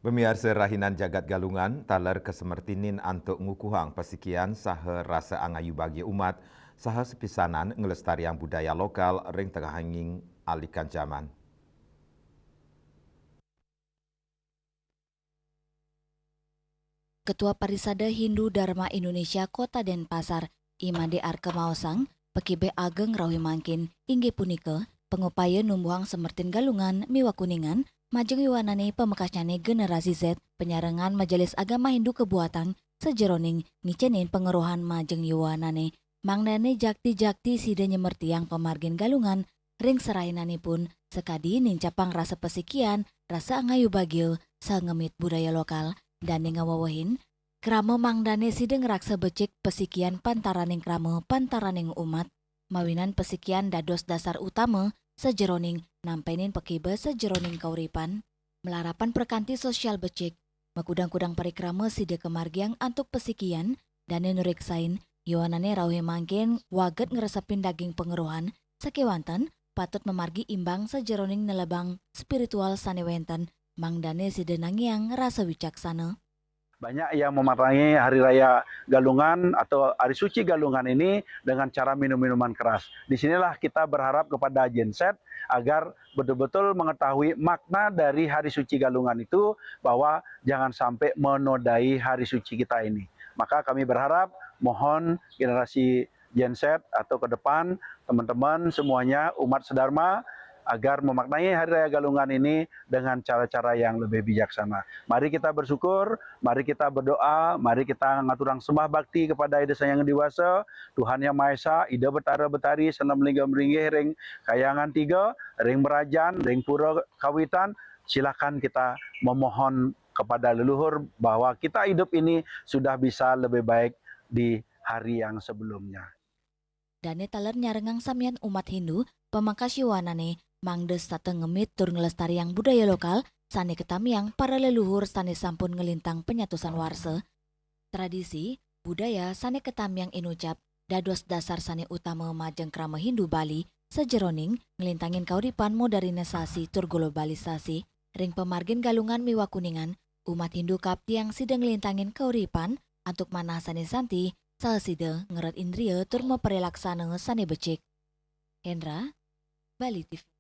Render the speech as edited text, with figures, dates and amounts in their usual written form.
Pemirsa rahinan jagat galungan, taler kesemertinin antuk ngukuhang pasikian saha rasa angayu bagi umat, saha sepisanan ngelestarian budaya lokal ring tengah hanging alikan zaman. Ketua Parisada Hindu Dharma Indonesia Kota Denpasar, Imade Arke Maosang, Pekibe Ageng Rawi Mangkin, Ingge Punike, pengupaya numbuhang semertin galungan, miwa kuningan, majeng yuwanane pemekasnyane generasi Z, penyarengan Majelis Agama Hindu Kebuatan, sejeroning ngicenin pengeruhan majeng yuwanane, mangdane jakti-jakti sida nyemertiang pemargin galungan, ring serahinane pun, sekadi nincapang rasa pesikian, rasa angayu bagil, sangemit budaya lokal, dan ngawawahin, krama mangdane sideng raksa becik pesikian pantaraning krama pantaraning umat, mawinan pesikian dados dasar utama, sejeroning nampenin pekibe sejeroning kauripan, melarapan perkanti sosial becik, makudang-kudang parikrama sida kemargiang antuk pesikian, dan nuriksain, yuanane rauhe mangkin waget ngeresepin daging pengeruhan, sakewanten, patut memargi imbang sejeroning nelebang spiritual sanewenten, mangdane sida nangiang rasa wicaksana. Banyak yang memaknai Hari Raya Galungan atau Hari Suci Galungan ini dengan cara minum-minuman keras. Disinilah kita berharap kepada Genset agar betul-betul mengetahui makna dari Hari Suci Galungan itu, bahwa jangan sampai menodai Hari Suci kita ini. Maka kami berharap, mohon generasi Genset atau ke depan, teman-teman semuanya, umat sedharma, agar memaknai Hari Raya Galungan ini dengan cara-cara yang lebih bijaksana. Mari kita bersyukur, mari kita berdoa, mari kita ngaturang sembah bakti kepada Ida Sang Yang Dewasa, Tuhan Yang Maha Esa, Ida Betara Betari, Senam Lingga Meringih, Ring Kayangan Tiga, Ring Merajan, Ring Pura Kawitan. Silakan kita memohon kepada leluhur bahwa kita hidup ini sudah bisa lebih baik di hari yang sebelumnya. Dane taler nyarengang samian umat Hindu, pemangkas yuwanane, mangdes tateng ngemit tur ngelestariang budaya lokal, sane ketamiang para leluhur sane sampun ngelintang penyatusan warse. Tradisi, budaya sane ketamiang inucap, dados dasar sane utama majeng krama Hindu Bali, sejeroning ngelintangin kauripan modernisasi tur globalisasi, ring pemargin galungan miwa kuningan, umat Hindu kaptiang sidang ngelintangin kauripan, antuk manah sane santi, sahasida ngeret indria tur memperelaksana sane becik. Hendra, Bali TV.